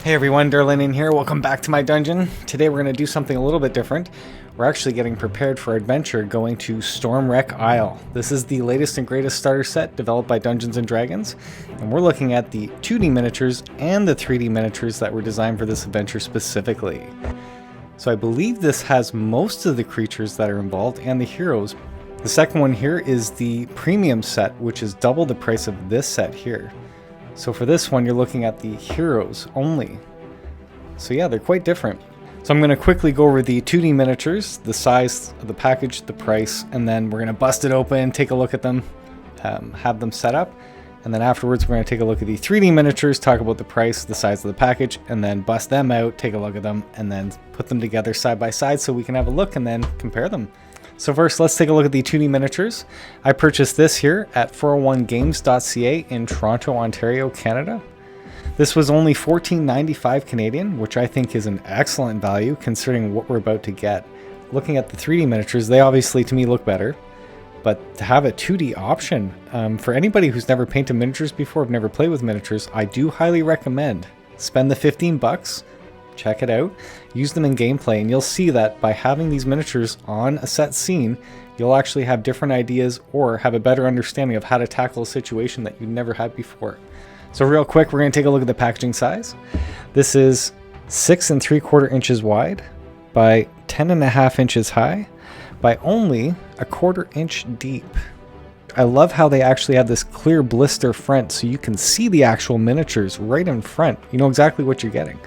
Hey everyone, Darlinian here. Welcome back to my dungeon. Today we're going to do something a little bit different. We're actually getting prepared for adventure going to Stormwreck Isle. This is the latest and greatest starter set developed by Dungeons and Dragons, and we're looking at the 2D miniatures and the 3D miniatures that were designed for this adventure specifically. So I believe this has most of the creatures that are involved and the heroes. The second one here is the premium set, which is double the price of this set here. So for this one, you're looking at the heroes only. So yeah, they're quite different. So I'm going to quickly go over the 2D miniatures, the size of the package, the price, and then we're going to bust it open, take a look at them, have them set up. And then afterwards, we're going to take a look at the 3D miniatures, talk about the price, the size of the package, and then bust them out, take a look at them, and then put them together side by side so we can have a look and then compare them. So first, let's take a look at the 2D miniatures. I purchased this here at 401games.ca in Toronto, Ontario, Canada. This was only $14.95 Canadian, which I think is an excellent value considering what we're about to get. Looking at the 3D miniatures, they obviously to me look better, but to have a 2D option, for anybody who's never painted miniatures before, have never played with miniatures, I do highly recommend. Spend the 15 bucks. Check it out, use them in gameplay, and you'll see that by having these miniatures on a set scene, you'll actually have different ideas or have a better understanding of how to tackle a situation that you've never had before. So real quick, we're going to take a look at the packaging size. This is 6 3/4 inches wide by 10.5 inches high by only 1/4 inch deep. I love how they actually have this clear blister front so you can see the actual miniatures right in front. You know exactly what you're getting.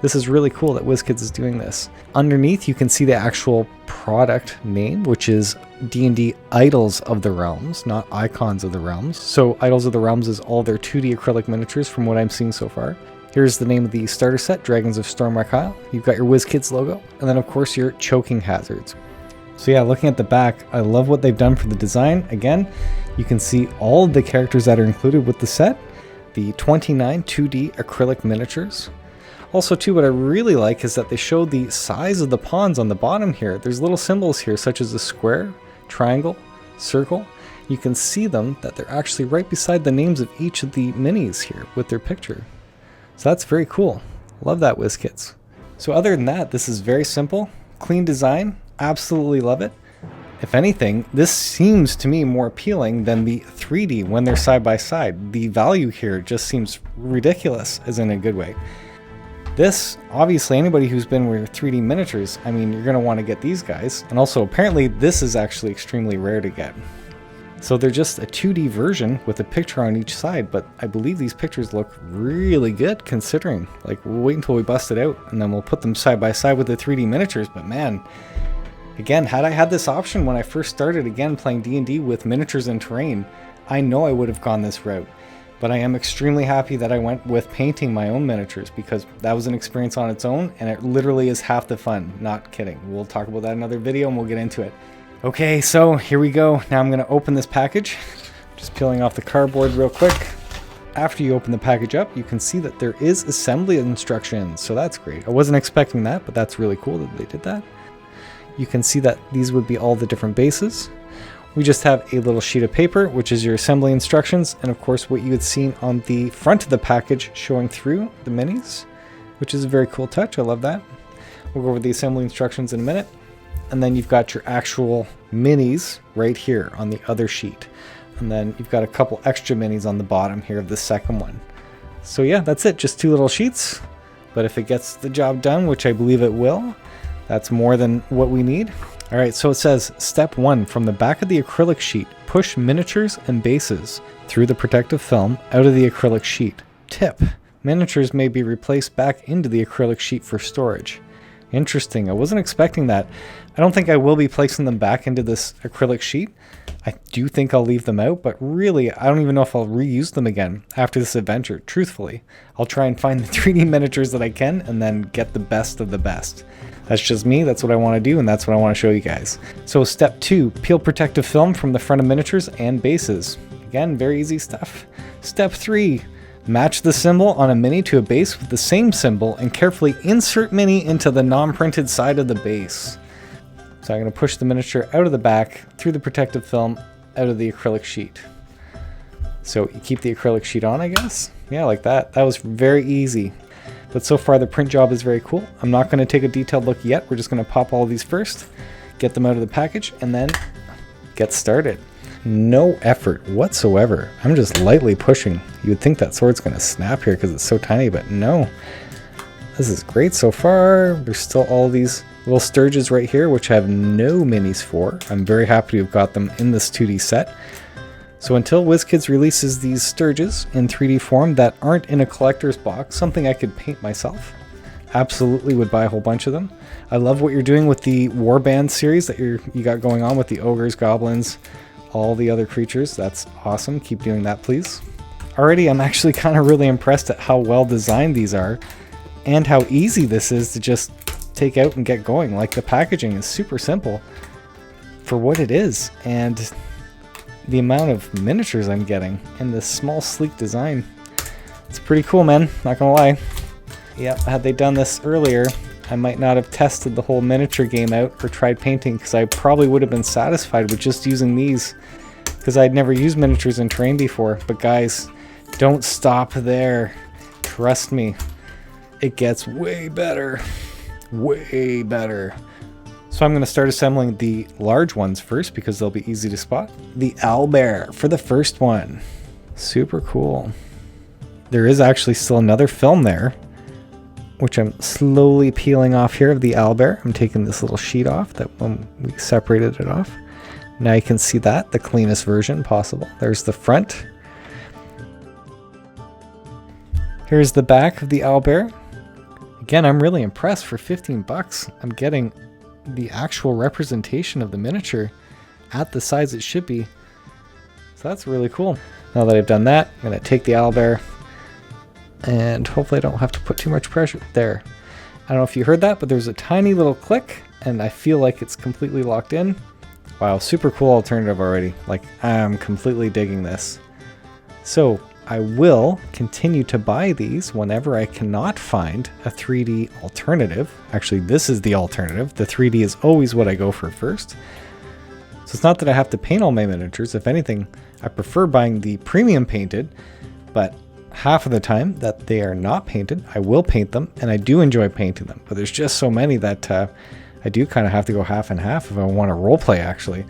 This is really cool that WizKids is doing this. Underneath, you can see the actual product name, which is D&D Idols of the Realms, not Icons of the Realms. So Idols of the Realms is all their 2D acrylic miniatures from what I'm seeing so far. Here's the name of the starter set, Dragons of Stormwreck Isle. You've got your WizKids logo, and then of course your choking hazards. So yeah, looking at the back, I love what they've done for the design. Again, you can see all of the characters that are included with the set, the 29 2D acrylic miniatures. Also too, what I really like is that they show the size of the pawns on the bottom here. There's little symbols here such as a square, triangle, circle. You can see them that they're actually right beside the names of each of the minis here with their picture. So that's very cool. Love that, WizKids. So other than that, this is very simple, clean design. Absolutely love it. If anything, this seems to me more appealing than the 3D when they're side by side. The value here just seems ridiculous, as in a good way. This, obviously, anybody who's been with 3D miniatures, I mean, you're going to want to get these guys. And also, apparently, this is actually extremely rare to get. So they're just a 2D version with a picture on each side, but I believe these pictures look really good considering. Like, we'll wait until we bust it out, and then we'll put them side by side with the 3D miniatures, but man, again, had I had this option when I first started again playing D&D with miniatures and terrain, I know I would have gone this route. But I am extremely happy that I went with painting my own miniatures because that was an experience on its own and it literally is half the fun. Not kidding. We'll talk about that in another video and we'll get into it. Okay, so here we go. Now I'm going to open this package. Just peeling off the cardboard real quick. After you open the package up, you can see that there is assembly instructions. So that's great. I wasn't expecting that, but that's really cool that they did that. You can see that these would be all the different bases. We just have a little sheet of paper, which is your assembly instructions, and of course what you had seen on the front of the package showing through the minis, which is a very cool touch. I love that. We'll go over the assembly instructions in a minute. And then you've got your actual minis right here on the other sheet. And then you've got a couple extra minis on the bottom here of the second one. So yeah, that's it. Just 2 little sheets. But if it gets the job done, which I believe it will, that's more than what we need. All right, so it says, step 1, from the back of the acrylic sheet, push miniatures and bases through the protective film out of the acrylic sheet. Tip, miniatures may be replaced back into the acrylic sheet for storage. Interesting, I wasn't expecting that. I don't think I will be placing them back into this acrylic sheet. I do think I'll leave them out, but really, I don't even know if I'll reuse them again after this adventure, truthfully. I'll try and find the 3D miniatures that I can and then get the best of the best. That's just me, that's what I want to do, and that's what I want to show you guys. So step 2, peel protective film from the front of miniatures and bases. Again, very easy stuff. Step 3, match the symbol on a mini to a base with the same symbol and carefully insert mini into the non-printed side of the base. So I'm going to push the miniature out of the back, through the protective film, out of the acrylic sheet. So you keep the acrylic sheet on, I guess. Yeah, like that. That was very easy. But so far the print job is very cool. I'm not going to take a detailed look yet. We're just going to pop all of these first, get them out of the package, and then get started. No effort whatsoever. I'm just lightly pushing. You would think that sword's going to snap here because it's so tiny, but no. This is great so far. There's still all these little sturges right here, which I have no minis for. I'm very happy to have got them in this 2D set. So until WizKids releases these sturges in 3D form that aren't in a collector's box, something I could paint myself, absolutely would buy a whole bunch of them. I love what you're doing with the Warband series that you got going on with the ogres, goblins, all the other creatures. That's awesome. Keep doing that, please. Already, I'm actually kind of really impressed at how well designed these are and how easy this is to just take out and get going. Like, the packaging is super simple for what it is, and the amount of miniatures I'm getting in this small, sleek design, it's pretty cool, man. Not gonna lie. Yep, had they done this earlier, I might not have tested the whole miniature game out or tried painting, because I probably would have been satisfied with just using these, because I'd never used miniatures in terrain before. But guys, don't stop there. Trust me, it gets way better. Way better. So I'm going to start assembling the large ones first because they'll be easy to spot. The owlbear for the first one. Super cool. There is actually still another film there, which I'm slowly peeling off here of the owlbear. I'm taking this little sheet off that when we separated it off. Now you can see that, the cleanest version possible. There's the front. Here's the back of the owlbear. Again, I'm really impressed. For 15 bucks, I'm getting the actual representation of the miniature at the size it should be. So that's really cool. Now that I've done that, I'm going to take the owlbear, and hopefully I don't have to put too much pressure there. I don't know if you heard that, but there's a tiny little click, and I feel like it's completely locked in. Wow, super cool alternative already. Like, I'm completely digging this. So I will continue to buy these whenever I cannot find a 3D alternative. Actually, this is the alternative. The 3D is always what I go for first. So it's not that I have to paint all my miniatures. If anything, I prefer buying the premium painted, but half of the time that they are not painted, I will paint them, and I do enjoy painting them. But there's just so many that I do kind of have to go half and half if I want to roleplay, actually.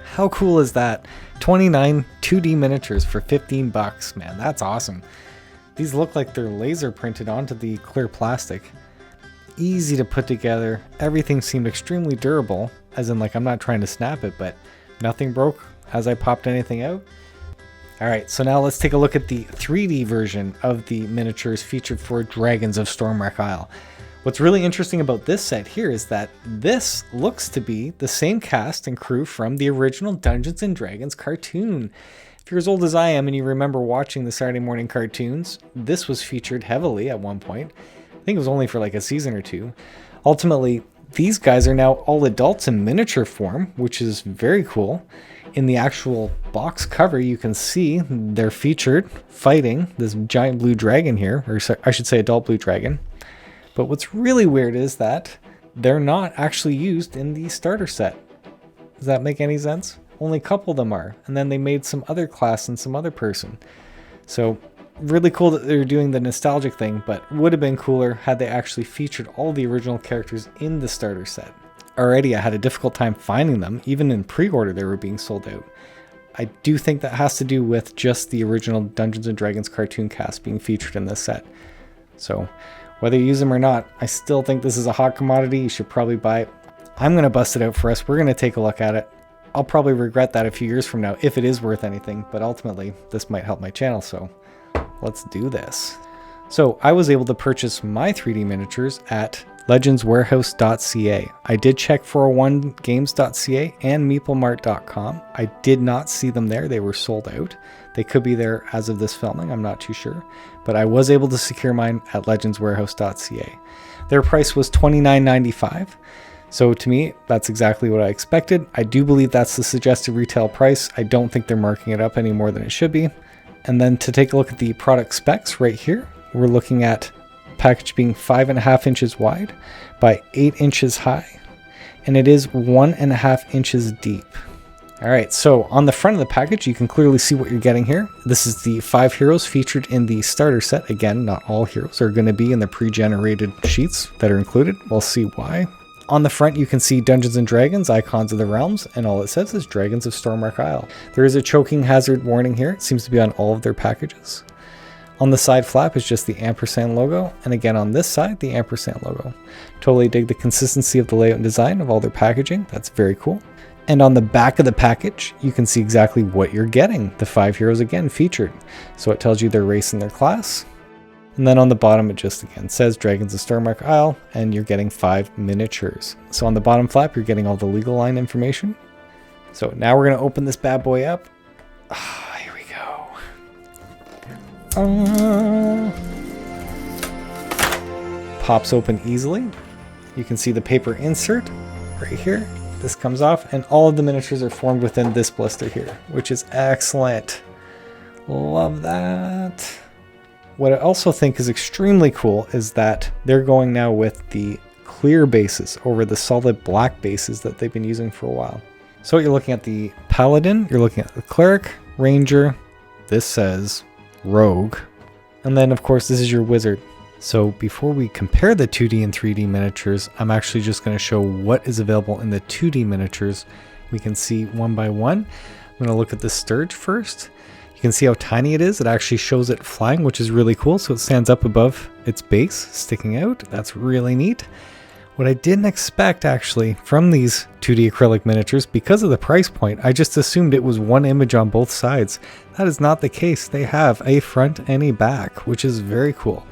How cool is that? 29 2D miniatures for 15 bucks, man. That's awesome. These look like they're laser printed onto the clear plastic. Easy to put together. Everything seemed extremely durable, as in, like, I'm not trying to snap it, but nothing broke as I popped anything out. Alright, so now let's take a look at the 3D version of the miniatures featured for Dragons of Stormwreck Isle. What's really interesting about this set here is that this looks to be the same cast and crew from the original Dungeons and Dragons cartoon. If you're as old as I am and you remember watching the Saturday morning cartoons, this was featured heavily at one point. I think it was only for like a season or two. Ultimately, these guys are now all adults in miniature form, which is very cool. In the actual box cover, you can see they're featured fighting this giant blue dragon here, or I should say adult blue dragon. But what's really weird is that they're not actually used in the starter set. Does that make any sense? Only a couple of them are, and then they made some other class and some other person. So really cool that they're doing the nostalgic thing, but would have been cooler had they actually featured all the original characters in the starter set. Already I had a difficult time finding them. Even in pre-order they were being sold out. I do think that has to do with just the original Dungeons and Dragons cartoon cast being featured in this set. So whether you use them or not, I still think this is a hot commodity. You should probably buy it. I'm going to bust it out for us. We're going to take a look at it. I'll probably regret that a few years from now if it is worth anything, but ultimately this might help my channel, so let's do this. So I was able to purchase my 3D miniatures at legendswarehouse.ca. I did check 401games.ca and meeplemart.com. I did not see them there. They were sold out. They could be there as of this filming. I'm not too sure. But I was able to secure mine at legendswarehouse.ca. Their price was $29.95. So to me, that's exactly what I expected. I do believe that's the suggested retail price. I don't think they're marking it up any more than it should be. And then to take a look at the product specs right here, we're looking at package being 5.5 inches wide by 8 inches high and it is 1.5 inches deep. All right, so on the front of the package, you can clearly see what you're getting here. This is the 5 heroes featured in the starter set. Again, not all heroes are going to be in the pre-generated sheets that are included. We'll see why. On the front, you can see Dungeons and Dragons, Icons of the Realms, and all it says is Dragons of Stormwreck Isle. There is a choking hazard warning here. It seems to be on all of their packages. On the side flap is just the ampersand logo, and again on this side, the ampersand logo. Totally dig the consistency of the layout and design of all their packaging. That's very cool. And on the back of the package, you can see exactly what you're getting. The 5 heroes again featured. So it tells you their race and their class. And then on the bottom, it just again says Dragons of Stormwreck Isle, and you're getting 5 miniatures. So on the bottom flap, you're getting all the legal line information. So now we're going to open this bad boy up. Here we go. Pops open easily. You can see the paper insert right here. This comes off, and all of the miniatures are formed within this blister here, which is excellent. Love that. What I also think is extremely cool is that they're going now with the clear bases over the solid black bases that they've been using for a while. So you're looking at the Paladin, you're looking at the Cleric, Ranger, this says Rogue, and then of course this is your Wizard. So before we compare the 2D and 3D miniatures, I'm actually just going to show what is available in the 2D miniatures. We can see one by one. I'm going to look at the Sturge first. You can see how tiny it is. It actually shows it flying, which is really cool. So it stands up above its base, sticking out. That's really neat. What I didn't expect actually from these 2D acrylic miniatures, because of the price point, I just assumed it was one image on both sides. That is not the case. They have a front and a back, which is very cool.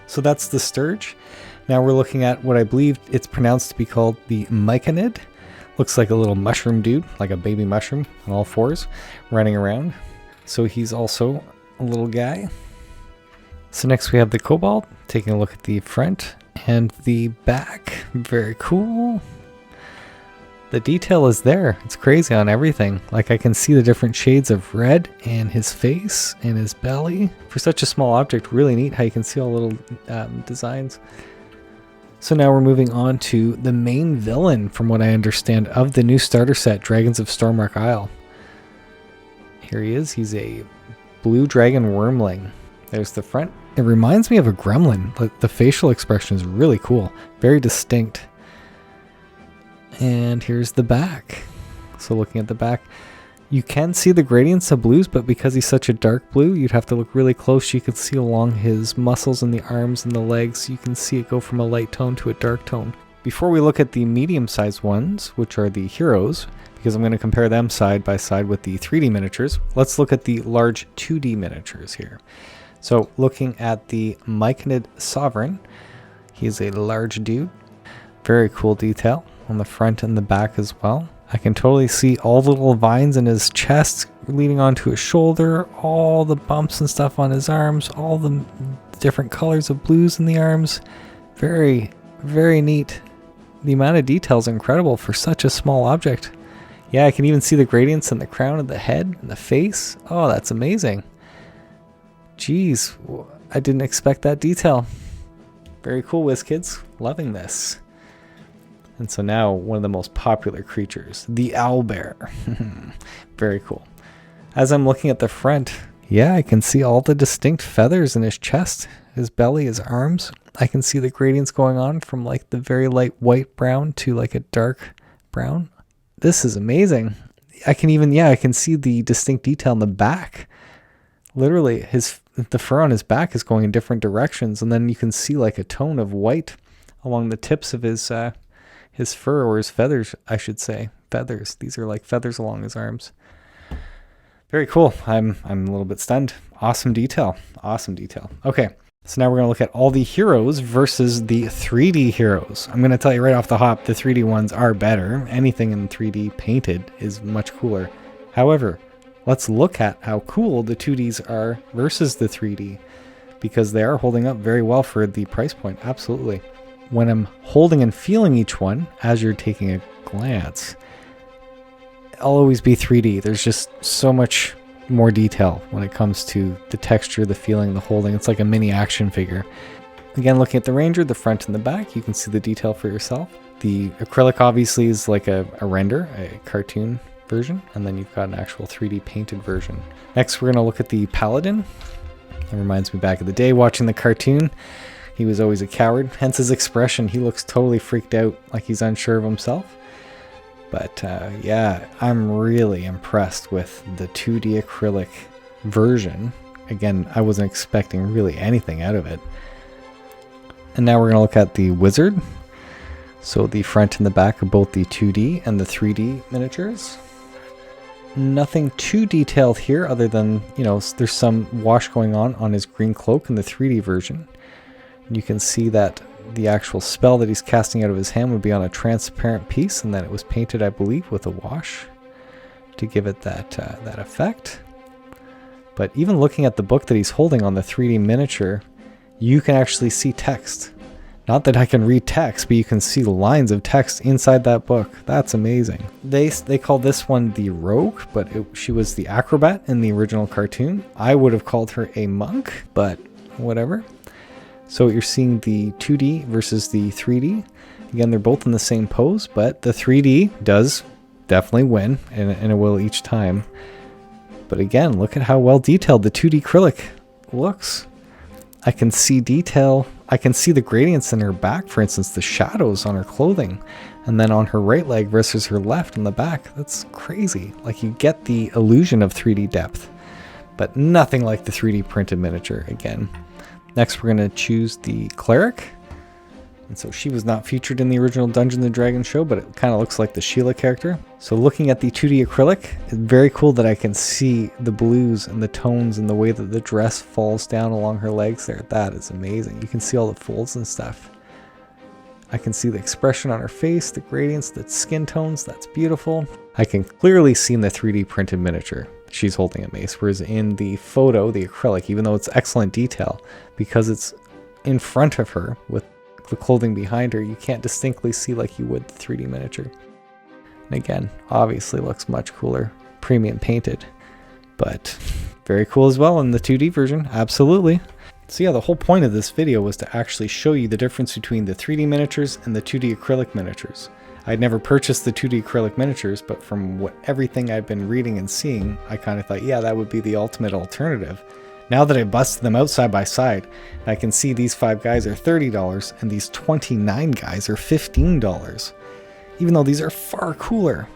So that's the Sturge. Now we're looking at what I believe it's pronounced to be called the Myconid. Looks like a little mushroom dude, like a baby mushroom on all fours, running around. So he's also a little guy. So next we have the Kobold, taking a look at the front and the back. Very cool. The detail is there. It's crazy on everything. Like I can see the different shades of red in his face and his belly. For such a small object, really neat how you can see all little designs. So now we're moving on to the main villain, from what I understand, of the new starter set, Dragons of Stormwreck Isle. Here he is. He's a blue dragon wormling. There's the front. It reminds me of a gremlin. Like the facial expression is really cool. Very distinct. And here's the back. So looking at the back, you can see the gradients of blues, but because he's such a dark blue, you'd have to look really close. You can see along his muscles and the arms and the legs, you can see it go from a light tone to a dark tone. Before we look at the medium-sized ones, which are the heroes, because I'm going to compare them side by side with the 3D miniatures, let's look at the large 2D miniatures here. So looking at the Myconid Sovereign, he's a large dude. Very cool detail on the front and the back as well. I can totally see all the little vines in his chest leading onto his shoulder, all the bumps and stuff on his arms, all the different colors of blues in the arms. Very, very neat. The amount of detail is incredible for such a small object. Yeah, I can even see the gradients in the crown of the head and the face. Oh, that's amazing. Jeez, I didn't expect that detail. Very cool, WizKids. Loving this. And so now one of the most popular creatures, the owlbear. Very cool. As I'm looking at the front, yeah, I can see all the distinct feathers in his chest, his belly, his arms. I can see the gradients going on from like the very light white brown to like a dark brown. This is amazing. I can see the distinct detail in the back. Literally, the fur on his back is going in different directions, and then you can see like a tone of white along the tips of his fur, or his feathers, I should say. Feathers. These are like feathers along his arms. Very cool. I'm a little bit stunned. Awesome detail. Awesome detail. Okay, so now we're going to look at all the heroes versus the 3D heroes. I'm going to tell you right off the hop, the 3D ones are better. Anything in 3D painted is much cooler. However, let's look at how cool the 2Ds are versus the 3D, because they are holding up very well for the price point. Absolutely. When I'm holding and feeling each one, as you're taking a glance, I'll always be 3D. There's just so much more detail when it comes to the texture, the feeling, the holding. It's like a mini action figure. Again, looking at the Ranger, the front and the back, you can see the detail for yourself. The acrylic obviously is like a render, a cartoon version, and then you've got an actual 3D painted version. Next, we're going to look at the paladin. It reminds me back of the day watching the cartoon. He was always a coward, hence his expression. He looks totally freaked out, like he's unsure of himself. But yeah, I'm really impressed with the 2D acrylic version. Again, I wasn't expecting really anything out of it. And now we're going to look at the wizard. So the front and the back are both the 2D and the 3D miniatures. Nothing too detailed here other than, you know, there's some wash going on his green cloak in the 3D version. You can see that the actual spell that he's casting out of his hand would be on a transparent piece, and then it was painted, I believe, with a wash to give it that effect. But even looking at the book that he's holding on the 3D miniature, you can actually see text. Not that I can read text, but you can see lines of text inside that book. That's amazing. They call this one the rogue, but she was the acrobat in the original cartoon. I would have called her a monk, but whatever. So you're seeing the 2D versus the 3D. Again, they're both in the same pose, but the 3D does definitely win, and it will each time. But again, look at how well detailed the 2D acrylic looks. I can see detail. I can see the gradients in her back, for instance, the shadows on her clothing, and then on her right leg versus her left in the back. That's crazy. Like, you get the illusion of 3D depth, but nothing like the 3D printed miniature again. Next, we're going to choose the cleric. And so she was not featured in the original Dungeons & Dragons show, but it kind of looks like the Sheila character. So looking at the 2D acrylic, it's very cool that I can see the blues and the tones and the way that the dress falls down along her legs there. That is amazing. You can see all the folds and stuff. I can see the expression on her face, the gradients, the skin tones. That's beautiful. I can clearly see in the 3D printed miniature she's holding a mace, whereas in the photo, the acrylic, even though it's excellent detail, because it's in front of her with the clothing behind her, you can't distinctly see like you would the 3D miniature. And again, obviously looks much cooler, premium painted, but very cool as well in the 2D version, absolutely. So yeah, the whole point of this video was to actually show you the difference between the 3D miniatures and the 2D acrylic miniatures. I'd never purchased the 2D acrylic miniatures, but from everything I've been reading and seeing, I kind of thought, yeah, that would be the ultimate alternative. Now that I busted them out side by side, I can see these 5 guys are $30 and these 29 guys are $15. Even though these are far cooler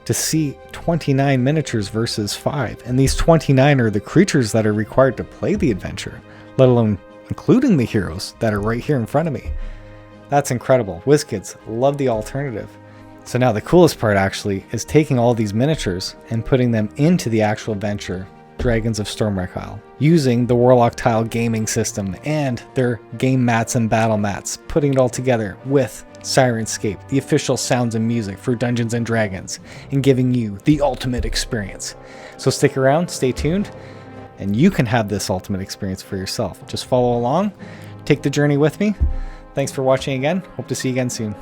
to see 29 miniatures versus 5. And these 29 are the creatures that are required to play the adventure, let alone including the heroes that are right here in front of me. That's incredible. WizKids, love the alternative. So now the coolest part actually is taking all these miniatures and putting them into the actual adventure, Dragons of Stormwreck Isle, using the Warlock Tile gaming system and their game mats and battle mats, putting it all together with Sirenscape, the official sounds and music for Dungeons & Dragons, and giving you the ultimate experience. So stick around, stay tuned, and you can have this ultimate experience for yourself. Just follow along, take the journey with me. Thanks for watching again. Hope to see you again soon.